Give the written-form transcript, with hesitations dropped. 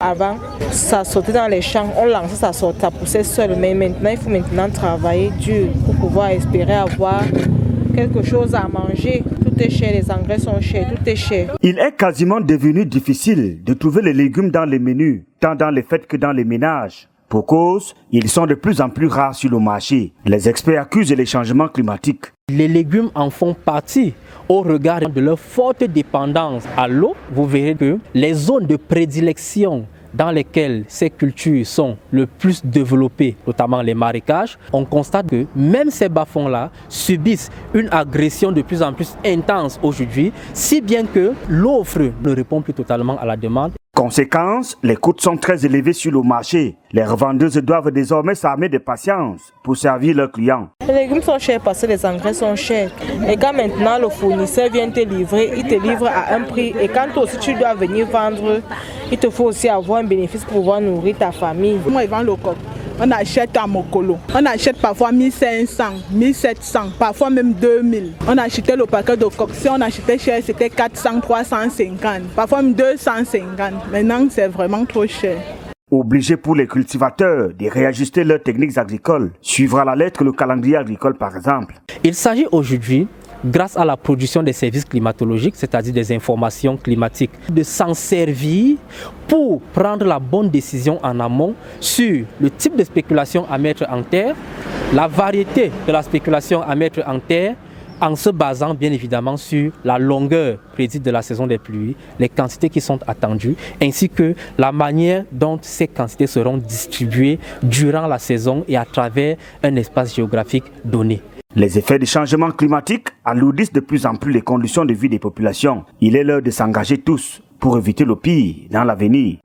Avant, ça sortait dans les champs, on lançait, ça sortait, ça poussait seul. Mais maintenant, il faut maintenant travailler dur pour pouvoir espérer avoir quelque chose à manger. Tout est cher, les engrais sont chers, tout est cher. Il est quasiment devenu difficile de trouver les légumes dans les menus, tant dans les fêtes que dans les ménages. Pour cause, ils sont de plus en plus rares sur le marché. Les experts accusent les changements climatiques. Les légumes en font partie au regard de leur forte dépendance à l'eau. Vous verrez que les zones de prédilection dans lesquelles ces cultures sont le plus développées, notamment les marécages, on constate que même ces bas-fonds-là subissent une agression de plus en plus intense aujourd'hui, si bien que l'offre ne répond plus totalement à la demande. Conséquence, les coûts sont très élevés sur le marché. Les revendeuses doivent désormais s'armer de patience pour servir leurs clients. Les légumes sont chers parce que les engrais sont chers. Et quand maintenant le fournisseur vient te livrer, il te livre à un prix. Et quand toi aussi tu dois venir vendre, il te faut aussi avoir un bénéfice pour pouvoir nourrir ta famille. Moi, je vends le coq. On achète à Mokolo. On achète parfois 1500, 1700, parfois même 2000. On achetait le paquet de coq. Si on achetait cher, c'était 400, 350, parfois même 250. Maintenant, c'est vraiment trop cher. Obligés pour les cultivateurs de réajuster leurs techniques agricoles, suivre à la lettre le calendrier agricole par exemple. Il s'agit aujourd'hui, grâce à la production des services climatologiques, c'est-à-dire des informations climatiques, de s'en servir pour prendre la bonne décision en amont sur le type de spéculation à mettre en terre, la variété de la spéculation à mettre en terre, en se basant bien évidemment sur la longueur prédite de la saison des pluies, les quantités qui sont attendues, ainsi que la manière dont ces quantités seront distribuées durant la saison et à travers un espace géographique donné. Les effets du changement climatique alourdissent de plus en plus les conditions de vie des populations. Il est l'heure de s'engager tous pour éviter le pire dans l'avenir.